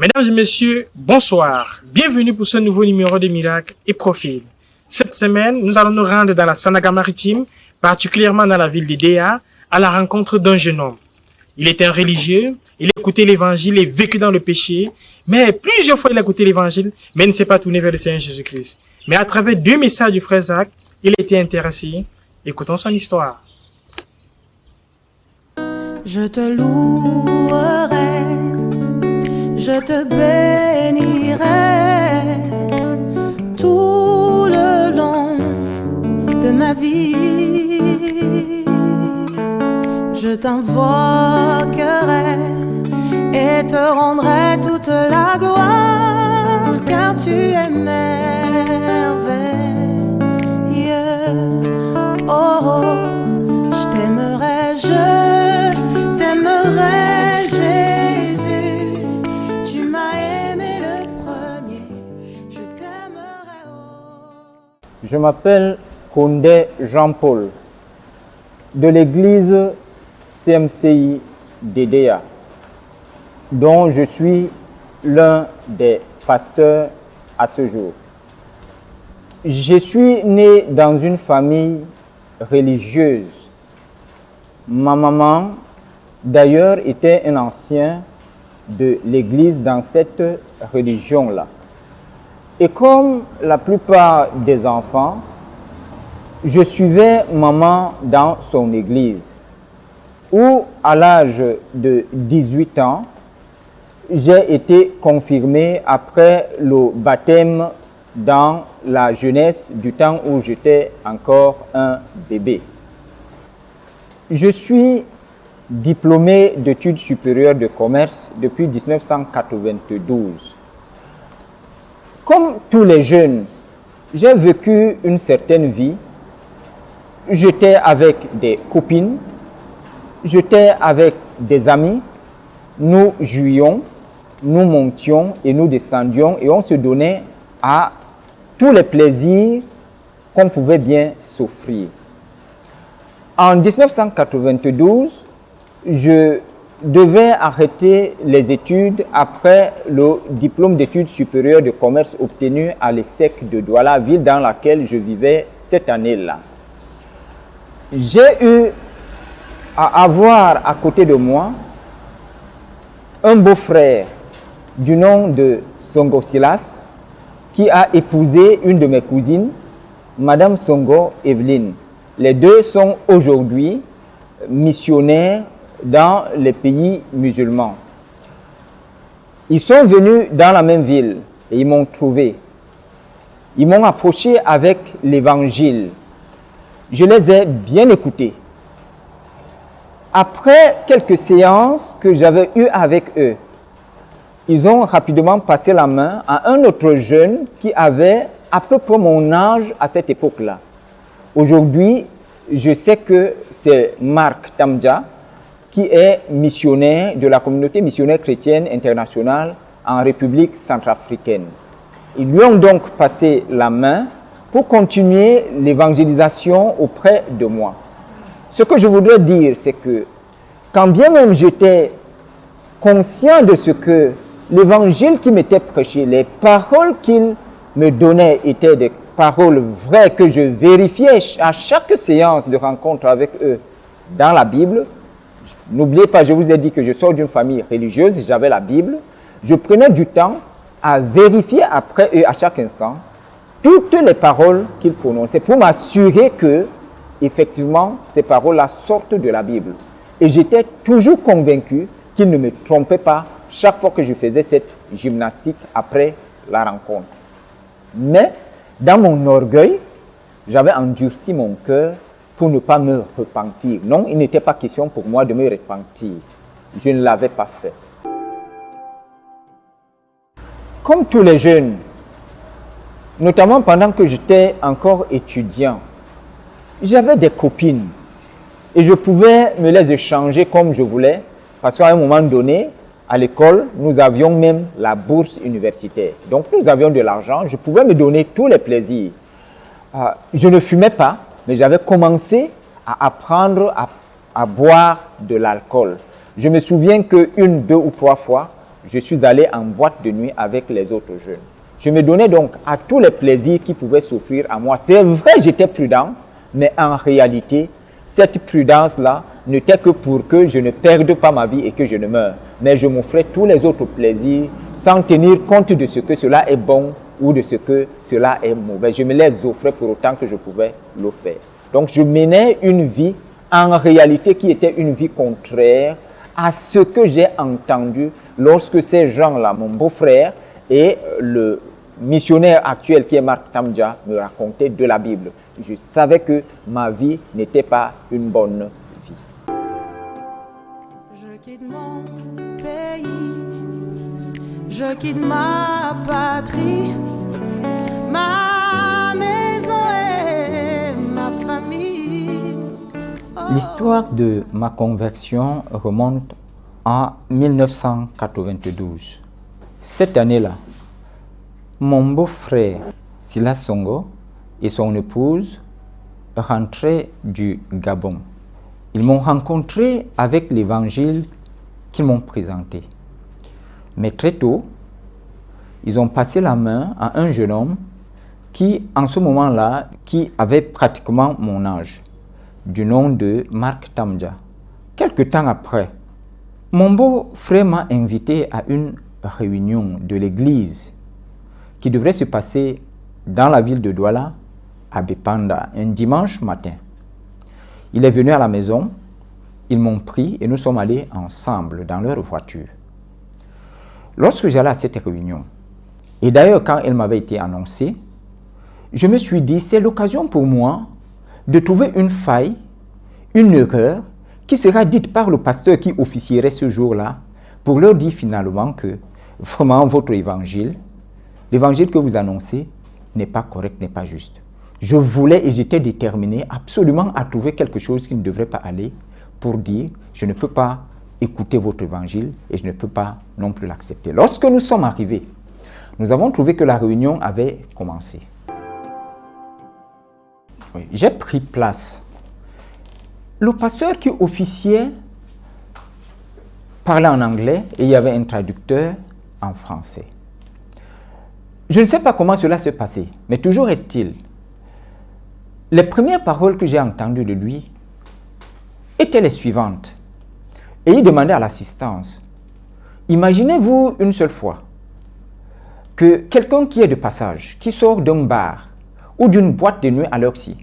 Mesdames et messieurs, bonsoir. Bienvenue pour ce nouveau numéro de Miracles et Profils. Cette semaine, nous allons nous rendre dans la Sanaga maritime, particulièrement dans la ville de Déa, à la rencontre d'un jeune homme. Il était un religieux, il écoutait l'évangile et vécu dans le péché, mais plusieurs fois il a écouté l'évangile, mais il ne s'est pas tourné vers le Seigneur Jésus-Christ. Mais à travers 2 messages du frère Zach, il a été intéressé. Écoutons son histoire. Je te louerai, je te bénirai tout le long de ma vie. Je t'invoquerai et te rendrai toute la gloire, car tu es merveilleux. Oh, je t'aimerai, Jésus. Tu m'as aimé le premier, je t'aimerai. Je m'appelle Condé Jean-Paul, de l'église CMCI d'Edea, dont je suis l'un des pasteurs à ce jour. Je suis né dans une famille religieuse. Ma maman, d'ailleurs, était un ancien de l'église dans cette religion-là. Et comme la plupart des enfants, je suivais maman dans son église, où à l'âge de 18 ans, j'ai été confirmé après le baptême dans la jeunesse du temps où j'étais encore un bébé. Je suis diplômé d'études supérieures de commerce depuis 1992. Comme tous les jeunes, j'ai vécu une certaine vie. J'étais avec des copines, j'étais avec des amis, nous jouions, nous montions et nous descendions et on se donnait à tous les plaisirs qu'on pouvait bien s'offrir. En 1992, je devais arrêter les études après le diplôme d'études supérieures de commerce obtenu à l'ESSEC de Douala, ville dans laquelle je vivais cette année-là. J'ai eu à avoir à côté de moi un beau-frère du nom de Songo Silas qui a épousé une de mes cousines, Madame Songo Evelyne. Les deux sont aujourd'hui missionnaires dans les pays musulmans. Ils sont venus dans la même ville et ils m'ont trouvé. Ils m'ont approché avec l'évangile. Je les ai bien écoutés. Après quelques séances que j'avais eues avec eux, ils ont rapidement passé la main à un autre jeune qui avait à peu près mon âge à cette époque-là. Aujourd'hui, je sais que c'est Marc Tamdja qui est missionnaire de la communauté missionnaire chrétienne internationale en République centrafricaine. Ils lui ont donc passé la main pour continuer l'évangélisation auprès de moi. Ce que je voudrais dire, c'est que quand bien même j'étais conscient de ce que l'évangile qui m'était prêché, les paroles qu'il me donnait étaient des paroles vraies que je vérifiais à chaque séance de rencontre avec eux dans la Bible. N'oubliez pas, je vous ai dit que je sors d'une famille religieuse, j'avais la Bible. Je prenais du temps à vérifier après eux à chaque instant toutes les paroles qu'ils prononçaient pour m'assurer que, effectivement, ces paroles-là sortent de la Bible. Et j'étais toujours convaincu qu'ils ne me trompaient pas chaque fois que je faisais cette gymnastique après la rencontre. Mais, dans mon orgueil, j'avais endurci mon cœur pour ne pas me repentir. Non, il n'était pas question pour moi de me repentir. Je ne l'avais pas fait. Comme tous les jeunes, notamment pendant que j'étais encore étudiant, j'avais des copines et je pouvais me les échanger comme je voulais parce qu'à un moment donné, à l'école, nous avions même la bourse universitaire. Donc nous avions de l'argent, je pouvais me donner tous les plaisirs. Je ne fumais pas, mais j'avais commencé à apprendre à boire de l'alcool. Je me souviens qu'une, 2 ou 3 fois, je suis allé en boîte de nuit avec les autres jeunes. Je me donnais donc à tous les plaisirs qui pouvaient s'offrir à moi. C'est vrai, j'étais prudent, mais en réalité, cette prudence-là n'était que pour que je ne perde pas ma vie et que je ne meure. Mais je m'offrais tous les autres plaisirs sans tenir compte de ce que cela est bon ou de ce que cela est mauvais. Je me les offrais pour autant que je pouvais le faire. Donc je menais une vie en réalité qui était une vie contraire à ce que j'ai entendu lorsque ces gens-là, mon beau-frère et le missionnaire actuel qui est Mark Tamja, me racontaient de la Bible. Je savais que ma vie n'était pas une bonne vie. Je quitte mon pays, je quitte ma patrie, ma maison et ma famille. L'histoire de ma conversion remonte à 1992. Cette année-là, mon beau-frère Silas Songo et son épouse rentraient du Gabon. Ils m'ont rencontré avec l'évangile qu'ils m'ont présenté. Mais très tôt, ils ont passé la main à un jeune homme qui, en ce moment-là, qui avait pratiquement mon âge, du nom de Mark Tamja. Quelque temps après, mon beau-frère m'a invité à une réunion de l'église qui devrait se passer dans la ville de Douala, à Bepanda, un dimanche matin. Il est venu à la maison, ils m'ont pris et nous sommes allés ensemble dans leur voiture. Lorsque j'allais à cette réunion, et d'ailleurs quand elle m'avait été annoncée, je me suis dit, c'est l'occasion pour moi de trouver une faille, une erreur, qui sera dite par le pasteur qui officierait ce jour-là, pour leur dire finalement que vraiment votre évangile, l'évangile que vous annoncez n'est pas correct, n'est pas juste. Je voulais et j'étais déterminé absolument à trouver quelque chose qui ne devrait pas aller pour dire je ne peux pas écouter votre évangile et je ne peux pas non plus l'accepter. Lorsque nous sommes arrivés, nous avons trouvé que la réunion avait commencé. Oui, j'ai pris place. Le pasteur qui officiait parlait en anglais et il y avait un traducteur en français. Je ne sais pas comment cela s'est passé, mais toujours est-il, les premières paroles que j'ai entendues de lui étaient les suivantes. Et il demandait à l'assistance, imaginez-vous une seule fois que quelqu'un qui est de passage, qui sort d'un bar ou d'une boîte de nuit à l'heure-ci,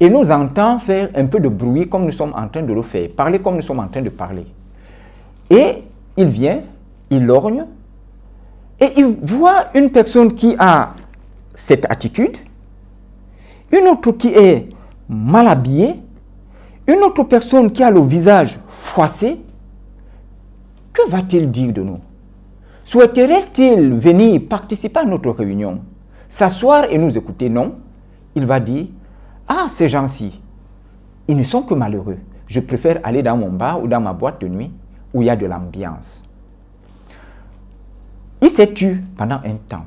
et nous entend faire un peu de bruit comme nous sommes en train de le faire, parler comme nous sommes en train de parler. Et il vient, il lorgne, et il voit une personne qui a cette attitude, une autre qui est mal habillée, une autre personne qui a le visage froissé. Que va-t-il dire de nous? Souhaiterait-il venir participer à notre réunion, s'asseoir et nous écouter? Non. Il va dire, ah, ces gens-ci, ils ne sont que malheureux. Je préfère aller dans mon bar ou dans ma boîte de nuit où il y a de l'ambiance. Il s'est tu pendant un temps.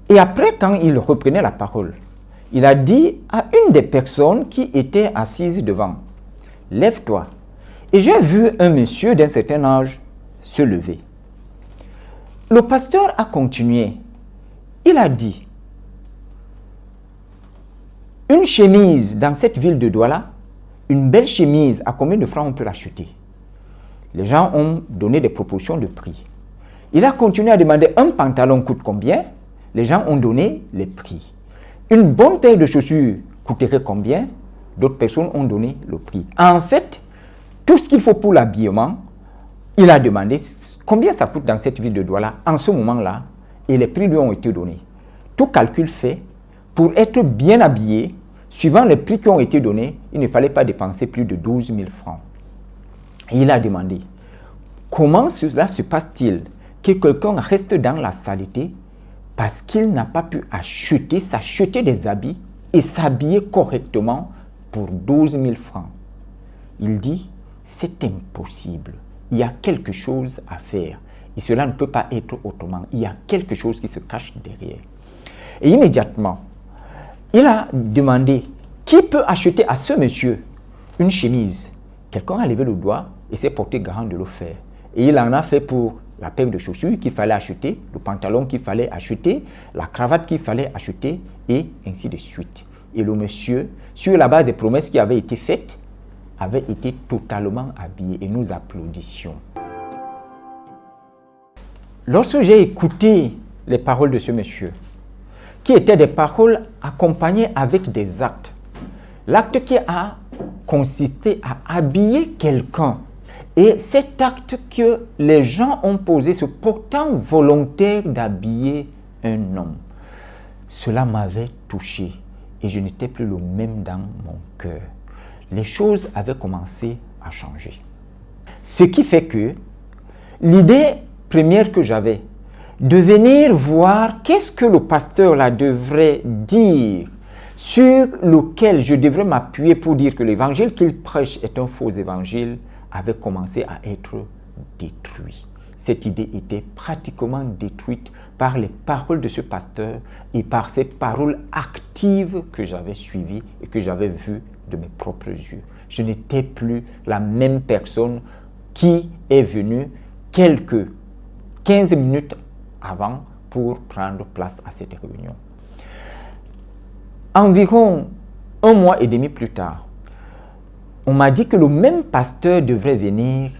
Et après, quand il reprenait la parole, il a dit à une des personnes qui était assise devant, « Lève-toi. » Et j'ai vu un monsieur d'un certain âge se lever. Le pasteur a continué. Il a dit, « Une chemise dans cette ville de Douala, une belle chemise, à combien de francs on peut l'acheter? » Les gens ont donné des propositions de prix. Il a continué à demander un pantalon coûte combien? Les gens ont donné les prix. Une bonne paire de chaussures coûterait combien? D'autres personnes ont donné le prix. En fait, tout ce qu'il faut pour l'habillement, il a demandé combien ça coûte dans cette ville de Douala en ce moment-là et les prix lui ont été donnés. Tout calcul fait, pour être bien habillé, suivant les prix qui ont été donnés, il ne fallait pas dépenser plus de 12 000 francs. Et il a demandé, comment cela se passe-t-il que quelqu'un reste dans la saleté parce qu'il n'a pas pu s'acheter des habits et s'habiller correctement pour 12 000 francs? Il dit, c'est impossible. Il y a quelque chose à faire. Et cela ne peut pas être autrement. Il y a quelque chose qui se cache derrière. Et immédiatement, il a demandé, qui peut acheter à ce monsieur une chemise? Quelqu'un a levé le doigt et s'est porté garant de le faire. Et il en a fait pour la paire de chaussures qu'il fallait acheter, le pantalon qu'il fallait acheter, la cravate qu'il fallait acheter, et ainsi de suite. Et le monsieur, sur la base des promesses qui avaient été faites, avait été totalement habillé et nous applaudissions. Lorsque j'ai écouté les paroles de ce monsieur, qui étaient des paroles accompagnées avec des actes, l'acte qui a consisté à habiller quelqu'un, et cet acte que les gens ont posé, se portant volontaire d'habiller un homme, cela m'avait touché et je n'étais plus le même dans mon cœur. Les choses avaient commencé à changer. Ce qui fait que l'idée première que j'avais, de venir voir qu'est-ce que le pasteur là devrait dire, sur lequel je devrais m'appuyer pour dire que l'évangile qu'il prêche est un faux évangile, avait commencé à être détruit. Cette idée était pratiquement détruite par les paroles de ce pasteur et par ces paroles actives que j'avais suivies et que j'avais vues de mes propres yeux. Je n'étais plus la même personne qui est venue quelques 15 minutes avant pour prendre place à cette réunion. Environ 1 mois et demi plus tard, on m'a dit que le même pasteur devrait venir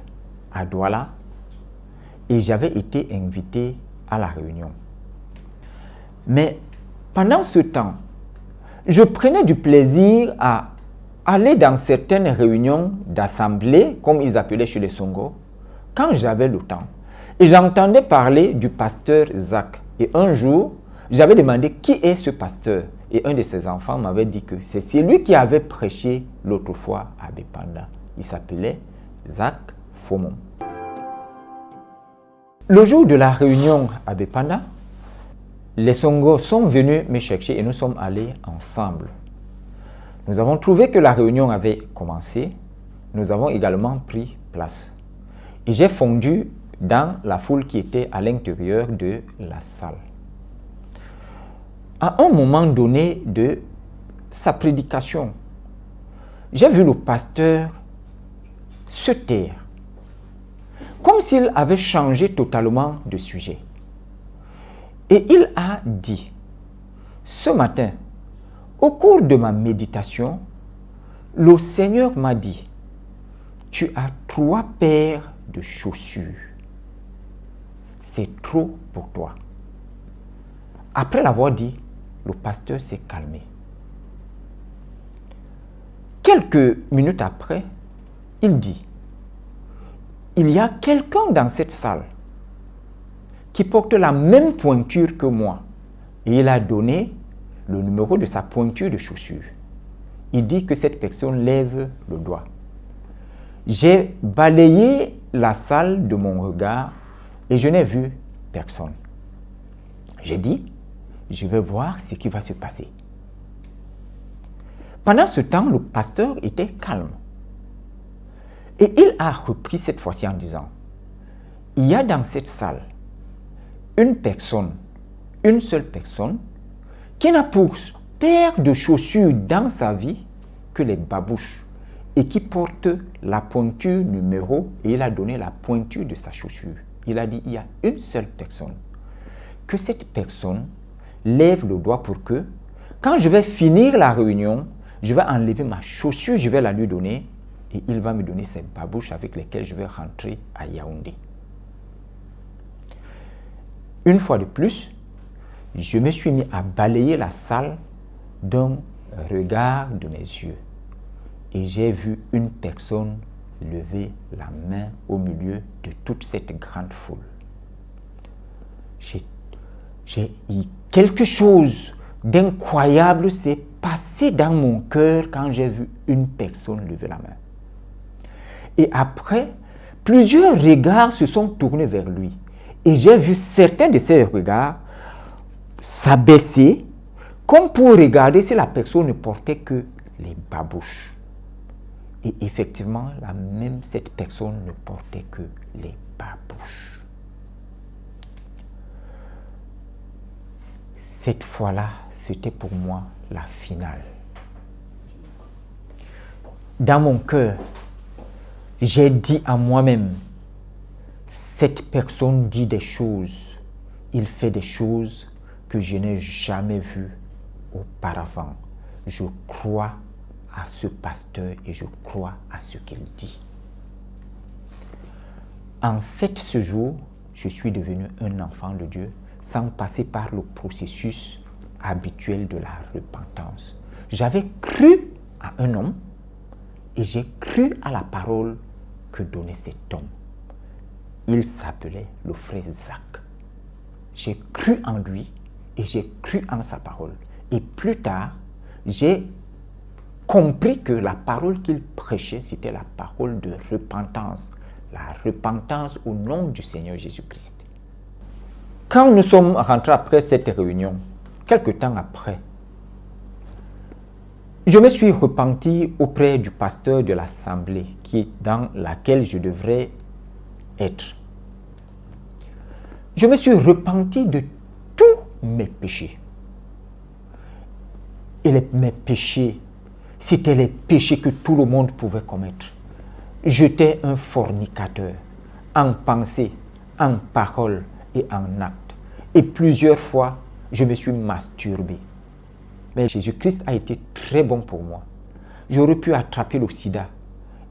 à Douala et j'avais été invité à la réunion. Mais pendant ce temps, je prenais du plaisir à aller dans certaines réunions d'assemblée, comme ils appelaient chez les Songo, quand j'avais le temps. Et j'entendais parler du pasteur Zach. Et un jour, j'avais demandé qui est ce pasteur. Et un de ses enfants m'avait dit que c'est celui qui avait prêché l'autre fois à Bepanda. Il s'appelait Zach Fomon. Le jour de la réunion à Bepanda, les Songo sont venus me chercher et nous sommes allés ensemble. Nous avons trouvé que la réunion avait commencé. Nous avons également pris place. Et j'ai fondu dans la foule qui était à l'intérieur de la salle. À un moment donné de sa prédication, j'ai vu le pasteur se taire, comme s'il avait changé totalement de sujet. Et il a dit, ce matin, au cours de ma méditation, le Seigneur m'a dit, tu as 3 paires de chaussures. C'est trop pour toi. Après l'avoir dit, le pasteur s'est calmé. Quelques minutes après, il dit, il y a quelqu'un dans cette salle qui porte la même pointure que moi. Et il a donné le numéro de sa pointure de chaussure. Il dit que cette personne lève le doigt. J'ai balayé la salle de mon regard et je n'ai vu personne. J'ai dit, je vais voir ce qui va se passer. Pendant ce temps, le pasteur était calme. Et il a repris cette fois-ci en disant, il y a dans cette salle une personne, une seule personne, qui n'a pour paire de chaussures dans sa vie que les babouches et qui porte la pointure numéro et il a donné la pointure de sa chaussure. Il a dit, il y a une seule personne. Que cette personne lève le doigt pour que, quand je vais finir la réunion, je vais enlever ma chaussure, je vais la lui donner et il va me donner ses babouches avec lesquelles je vais rentrer à Yaoundé. Une fois de plus, je me suis mis à balayer la salle d'un regard de mes yeux et j'ai vu une personne lever la main au milieu de toute cette grande foule. Quelque chose d'incroyable s'est passé dans mon cœur quand j'ai vu une personne lever la main. Et après, plusieurs regards se sont tournés vers lui. Et j'ai vu certains de ces regards s'abaisser, comme pour regarder si la personne ne portait que les babouches. Et effectivement, cette personne ne portait que les babouches. Cette fois-là, c'était pour moi la finale. Dans mon cœur, j'ai dit à moi-même, Cette personne dit des choses, il fait des choses que je n'ai jamais vues auparavant. Je crois à ce pasteur et je crois à ce qu'il dit. En fait, ce jour, je suis devenu un enfant de Dieu sans passer par le processus habituel de la repentance. J'avais cru à un homme et j'ai cru à la parole que donnait cet homme. Il s'appelait le frère Zach. J'ai cru en lui et j'ai cru en sa parole. Et plus tard, j'ai compris que la parole qu'il prêchait, c'était la parole de repentance. La repentance au nom du Seigneur Jésus-Christ. Quand nous sommes rentrés après cette réunion, quelque temps après, je me suis repenti auprès du pasteur de l'assemblée dans laquelle je devrais être. Je me suis repenti de tous mes péchés. Et mes péchés, c'était les péchés que tout le monde pouvait commettre. J'étais un fornicateur, en pensée, en parole et en acte. Et plusieurs fois, je me suis masturbé. Mais Jésus-Christ a été très bon pour moi. J'aurais pu attraper le sida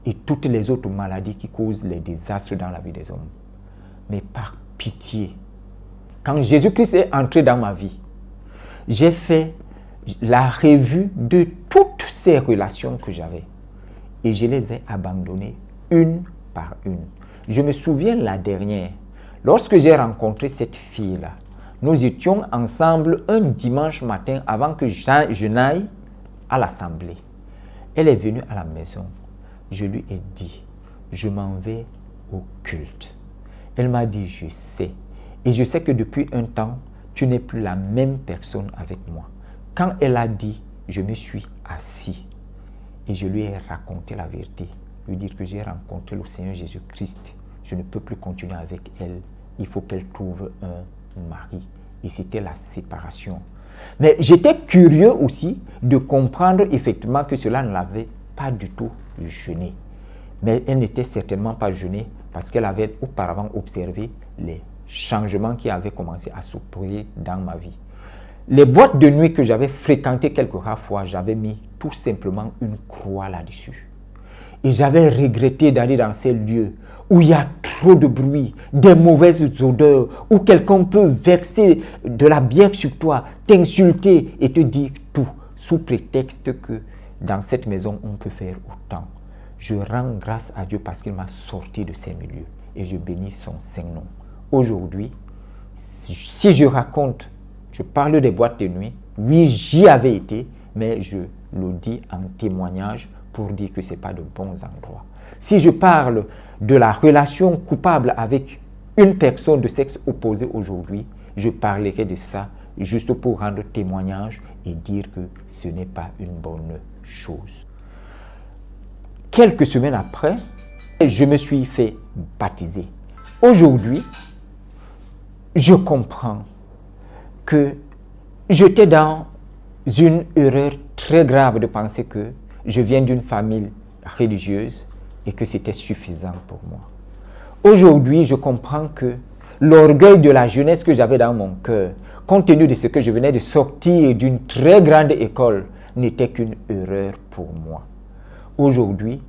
et toutes les autres maladies qui causent les désastres dans la vie des hommes. Mais par pitié, quand Jésus-Christ est entré dans ma vie, j'ai fait la revue de toutes ces relations que j'avais. Et je les ai abandonnées une par une. Je me souviens la dernière, lorsque j'ai rencontré cette fille-là, nous étions ensemble un dimanche matin avant que je n'aille à l'assemblée. Elle est venue à la maison. Je lui ai dit, je m'en vais au culte. Elle m'a dit, je sais. Et je sais que depuis un temps, tu n'es plus la même personne avec moi. Quand elle a dit, je me suis assis et je lui ai raconté la vérité. Lui dire que j'ai rencontré le Seigneur Jésus-Christ. Je ne peux plus continuer avec elle. Il faut qu'elle trouve un mari. Et c'était la séparation. Mais j'étais curieux aussi de comprendre effectivement que cela ne l'avait pas du tout gênée. Mais elle n'était certainement pas gênée parce qu'elle avait auparavant observé les changements qui avaient commencé à s'opérer dans ma vie. Les boîtes de nuit que j'avais fréquentées quelques rares fois, j'avais mis tout simplement une croix là-dessus. Et j'avais regretté d'aller dans ces lieux où il y a trop de bruit, des mauvaises odeurs, où quelqu'un peut verser de la bière sur toi, t'insulter et te dire tout, sous prétexte que dans cette maison, on peut faire autant. Je rends grâce à Dieu parce qu'il m'a sorti de ces milieux et je bénis son Saint-Nom. Aujourd'hui, si je raconte, je parle des boîtes de nuit, oui, j'y avais été, mais je le dis en témoignage pour dire que ce n'est pas de bons endroits. Si je parle de la relation coupable avec une personne de sexe opposé aujourd'hui, je parlerai de ça juste pour rendre témoignage et dire que ce n'est pas une bonne chose. Quelques semaines après, je me suis fait baptiser. Aujourd'hui, je comprends que j'étais dans une erreur très grave de penser que je viens d'une famille religieuse et que c'était suffisant pour moi. Aujourd'hui, je comprends que l'orgueil de la jeunesse que j'avais dans mon cœur, compte tenu de ce que je venais de sortir d'une très grande école, n'était qu'une erreur pour moi. Aujourd'hui,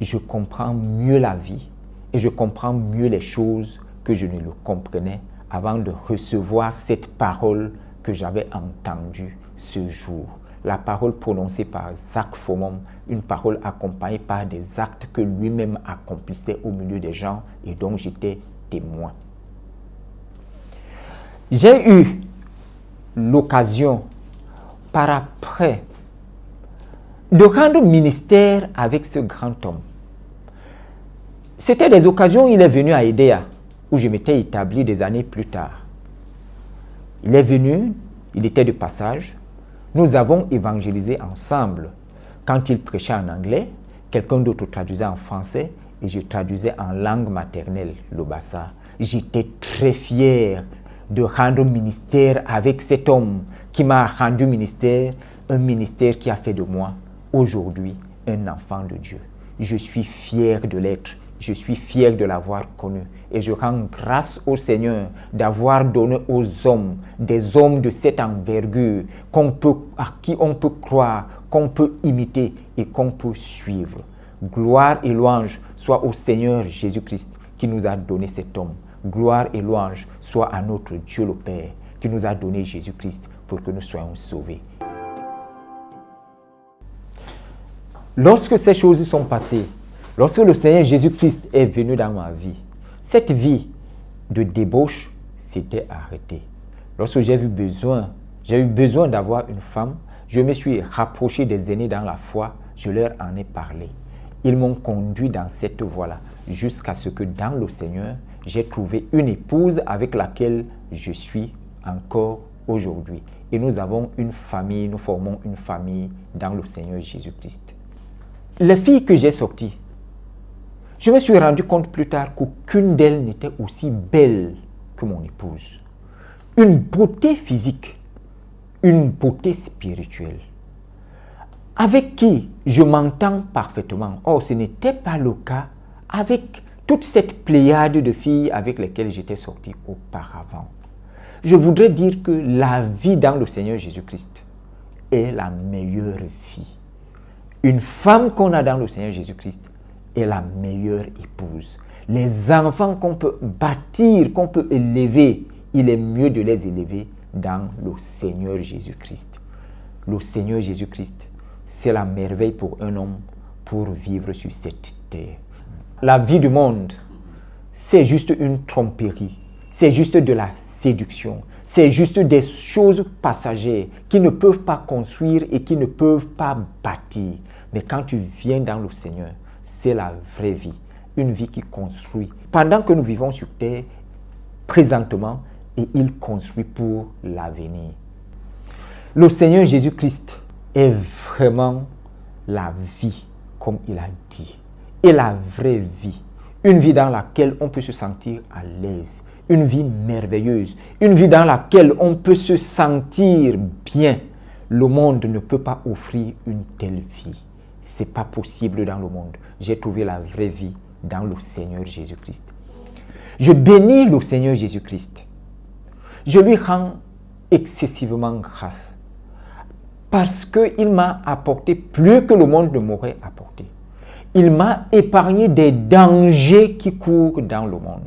je comprends mieux la vie et je comprends mieux les choses que je ne le comprenais avant de recevoir cette parole que j'avais entendue ce jour. La parole prononcée par Zach Fomon, une parole accompagnée par des actes que lui-même accomplissait au milieu des gens et dont j'étais témoin. J'ai eu l'occasion par après de rendre ministère avec ce grand homme. C'était des occasions où il est venu à Edea, où je m'étais établi des années plus tard. Il est venu, il était de passage. Nous avons évangélisé ensemble. Quand il prêchait en anglais, quelqu'un d'autre traduisait en français et je traduisais en langue maternelle, le Bassa. J'étais très fier de rendre ministère avec cet homme qui m'a rendu ministère, un ministère qui a fait de moi aujourd'hui un enfant de Dieu. Je suis fier de l'être je suis fier de l'avoir connu. Et je rends grâce au Seigneur d'avoir donné aux hommes, des hommes de cette envergure à qui on peut croire, qu'on peut imiter et qu'on peut suivre. Gloire et louange soit au Seigneur Jésus-Christ qui nous a donné cet homme. Gloire et louange soit à notre Dieu le Père qui nous a donné Jésus-Christ pour que nous soyons sauvés. Lorsque ces choses sont passées, lorsque le Seigneur Jésus-Christ est venu dans ma vie, cette vie de débauche s'était arrêtée. Lorsque j'ai eu besoin d'avoir une femme, je me suis rapproché des aînés dans la foi, je leur en ai parlé. Ils m'ont conduit dans cette voie-là, jusqu'à ce que dans le Seigneur, j'ai trouvé une épouse avec laquelle je suis encore aujourd'hui. Et nous avons une famille, nous formons une famille dans le Seigneur Jésus-Christ. Les filles que j'ai sorties, je me suis rendu compte plus tard qu'aucune d'elles n'était aussi belle que mon épouse. Une beauté physique, une beauté spirituelle, avec qui je m'entends parfaitement. Or, ce n'était pas le cas avec toute cette pléiade de filles avec lesquelles j'étais sorti auparavant. Je voudrais dire que la vie dans le Seigneur Jésus-Christ est la meilleure vie. Une femme qu'on a dans le Seigneur Jésus-Christ est la meilleure épouse. Les enfants qu'on peut bâtir, qu'on peut élever, il est mieux de les élever dans le Seigneur Jésus-Christ. Le Seigneur Jésus-Christ, c'est la merveille pour un homme pour vivre sur cette terre. La vie du monde, c'est juste une tromperie. C'est juste de la séduction. C'est juste des choses passagères qui ne peuvent pas construire et qui ne peuvent pas bâtir. Mais quand tu viens dans le Seigneur, c'est la vraie vie. Une vie qui construit. Pendant que nous vivons sur terre, présentement, et il construit pour l'avenir. Le Seigneur Jésus-Christ est vraiment la vie, comme il a dit. Et la vraie vie. Une vie dans laquelle on peut se sentir à l'aise. Une vie merveilleuse. Une vie dans laquelle on peut se sentir bien. Le monde ne peut pas offrir une telle vie. Ce n'est pas possible dans le monde. J'ai trouvé la vraie vie dans le Seigneur Jésus-Christ. Je bénis le Seigneur Jésus-Christ. Je lui rends excessivement grâce. Parce qu'il m'a apporté plus que le monde ne m'aurait apporté. Il m'a épargné des dangers qui courent dans le monde.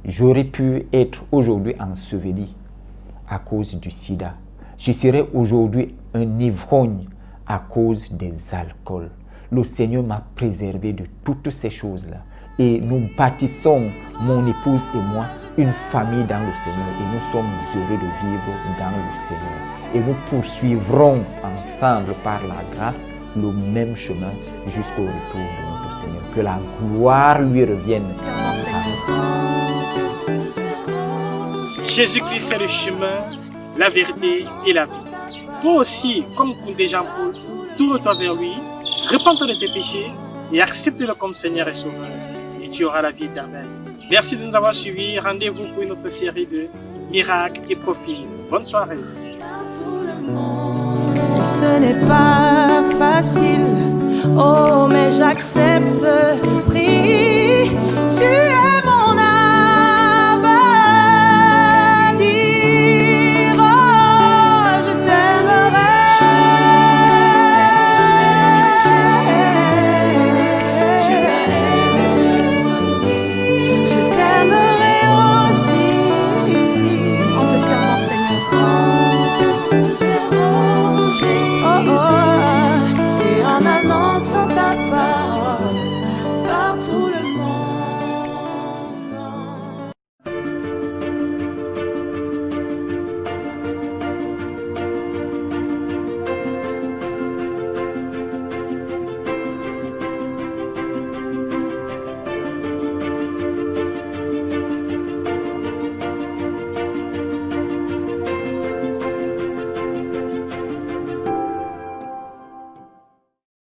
J'aurais pu être aujourd'hui enseveli à cause du sida. Je serais aujourd'hui un ivrogne à cause des alcools. Le Seigneur m'a préservé de toutes ces choses-là. Et nous bâtissons, mon épouse et moi, une famille dans le Seigneur. Et nous sommes heureux de vivre dans le Seigneur. Et nous poursuivrons ensemble par la grâce le même chemin jusqu'au retour de notre Seigneur. Que la gloire lui revienne. Jésus-Christ, c'est le chemin, la vérité et la vie. Toi aussi, comme Koundé Jean-Paul, tourne-toi vers lui, repens-toi de tes péchés et accepte-le comme Seigneur et Sauveur. Et tu auras la vie éternelle. Merci de nous avoir suivis. Rendez-vous pour une autre série de miracles et profils. Bonne soirée. Ce n'est pas facile, oh mais j'accepte ce